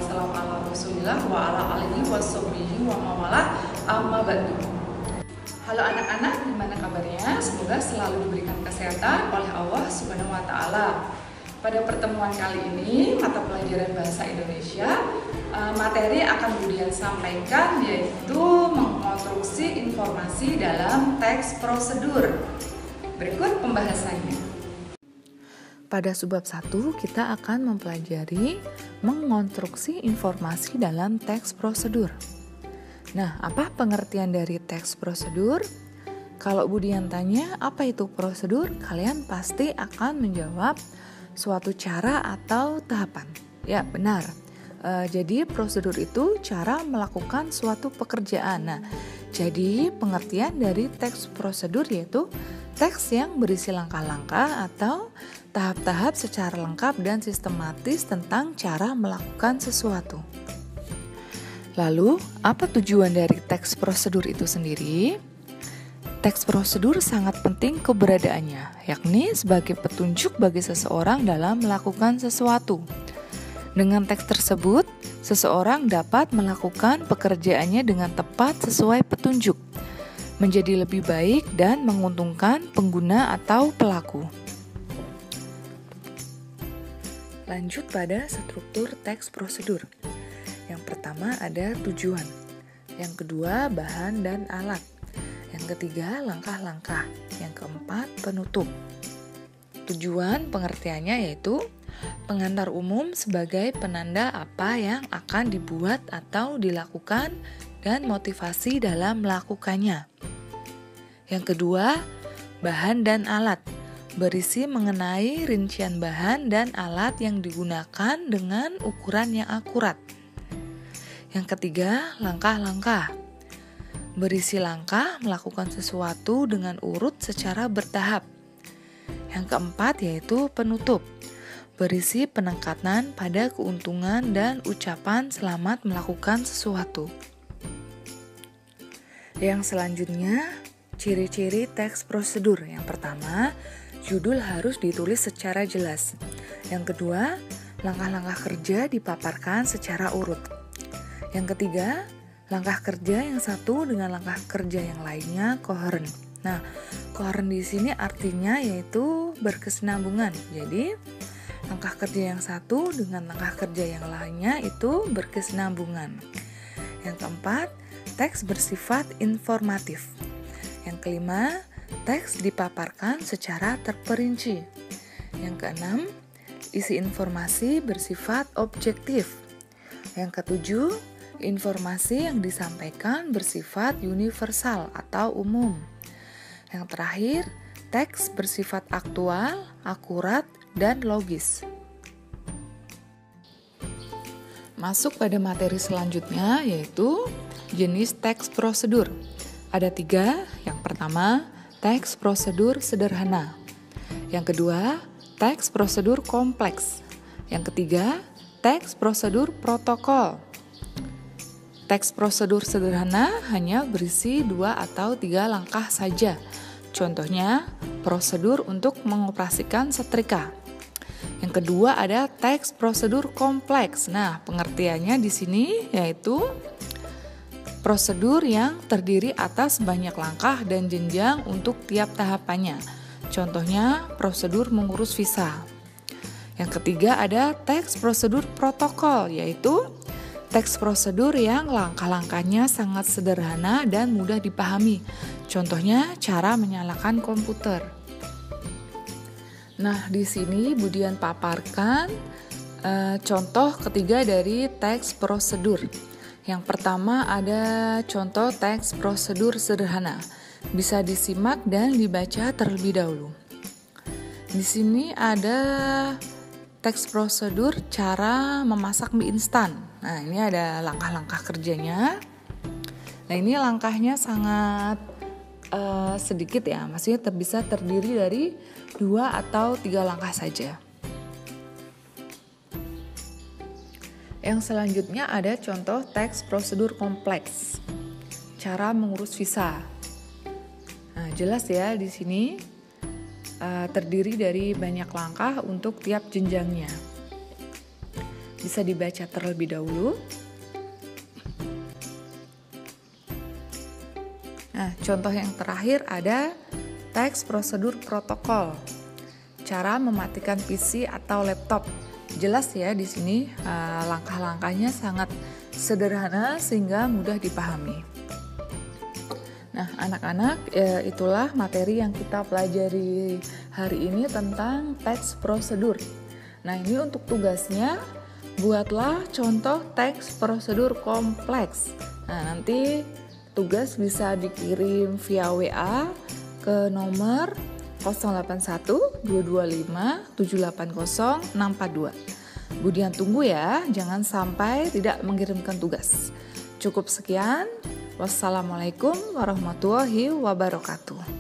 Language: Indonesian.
wassalam ala Rasulillah wa ala alihi washabihi wa mawalah amma ba'du. Halo anak-anak, gimana kabarnya? Semoga selalu diberikan kesehatan oleh Allah Subhanahu wa taala. Pada pertemuan kali ini, mata pelajaran bahasa Indonesia, materi akan Budian sampaikan yaitu mengonstruksi informasi dalam teks prosedur. Berikut pembahasannya. Pada subbab 1, kita akan mempelajari mengonstruksi informasi dalam teks prosedur. Nah, apa pengertian dari teks prosedur? Kalau Budian tanya, apa itu prosedur? Kalian pasti akan menjawab suatu cara atau tahapan. Ya, benar. Jadi, prosedur itu cara melakukan suatu pekerjaan. Nah, jadi pengertian dari teks prosedur yaitu teks yang berisi langkah-langkah atau tahap-tahap secara lengkap dan sistematis tentang cara melakukan sesuatu. Lalu, apa tujuan dari teks prosedur itu sendiri? Teks prosedur sangat penting keberadaannya, yakni sebagai petunjuk bagi seseorang dalam melakukan sesuatu. Dengan teks tersebut, seseorang dapat melakukan pekerjaannya dengan tepat sesuai petunjuk, menjadi lebih baik dan menguntungkan pengguna atau pelaku. Lanjut pada struktur teks prosedur. Yang pertama ada tujuan, yang kedua bahan dan alat, yang ketiga langkah-langkah, yang keempat penutup. Tujuan pengertiannya yaitu pengantar umum sebagai penanda apa yang akan dibuat atau dilakukan dan motivasi dalam melakukannya. Yang kedua, bahan dan alat, berisi mengenai rincian bahan dan alat yang digunakan dengan ukuran yang akurat. Yang ketiga, langkah-langkah, berisi langkah melakukan sesuatu dengan urut secara bertahap. Yang keempat yaitu penutup, berisi penekanan pada keuntungan dan ucapan selamat melakukan sesuatu. Yang selanjutnya, ciri-ciri teks prosedur. Yang pertama, judul harus ditulis secara jelas. Yang kedua, langkah-langkah kerja dipaparkan secara urut. Yang ketiga, langkah kerja yang satu dengan langkah kerja yang lainnya koheren. Nah, koheren di sini artinya yaitu berkesinambungan. Jadi, langkah kerja yang satu dengan langkah kerja yang lainnya itu berkesinambungan. Yang keempat, teks bersifat informatif. Yang kelima, teks dipaparkan secara terperinci. Yang keenam, isi informasi bersifat objektif. Yang ketujuh, informasi yang disampaikan bersifat universal atau umum. Yang terakhir, teks bersifat aktual, akurat, dan logis. Masuk pada materi selanjutnya yaitu jenis teks prosedur. Ada 3. Yang pertama, teks prosedur sederhana. Yang kedua, teks prosedur kompleks. Yang ketiga, teks prosedur protokol. Teks prosedur sederhana hanya berisi 2 atau 3 langkah saja. Contohnya, prosedur untuk mengoperasikan setrika. Yang kedua ada teks prosedur kompleks. Nah, pengertiannya di sini yaitu prosedur yang terdiri atas banyak langkah dan jenjang untuk tiap tahapannya. Contohnya, prosedur mengurus visa. Yang ketiga ada teks prosedur protokol, yaitu teks prosedur yang langkah-langkahnya sangat sederhana dan mudah dipahami. Contohnya, cara menyalakan komputer. Nah, di sini Budian paparkan contoh ketiga dari teks prosedur. Yang pertama ada contoh teks prosedur sederhana. Bisa disimak dan dibaca terlebih dahulu. Di sini ada teks prosedur cara memasak mie instan. Nah, ini ada langkah-langkah kerjanya. Nah, ini langkahnya sangat sedikit ya. Maksudnya bisa terdiri dari 2 atau 3 langkah saja. Yang selanjutnya ada contoh teks prosedur kompleks. Cara mengurus visa. Nah, jelas ya di sini terdiri dari banyak langkah untuk tiap jenjangnya. Bisa dibaca terlebih dahulu. Nah, contoh yang terakhir ada teks prosedur protokol. Cara mematikan PC atau laptop. Jelas ya di sini langkah-langkahnya sangat sederhana sehingga mudah dipahami. Nah, anak-anak, itulah materi yang kita pelajari hari ini tentang teks prosedur. Nah, ini untuk tugasnya, buatlah contoh teks prosedur kompleks. Nah, nanti tugas bisa dikirim via WA ke nomor 081 225 780 642. Budian tunggu ya, jangan sampai tidak mengirimkan tugas. Cukup sekian. Wassalamualaikum warahmatullahi wabarakatuh.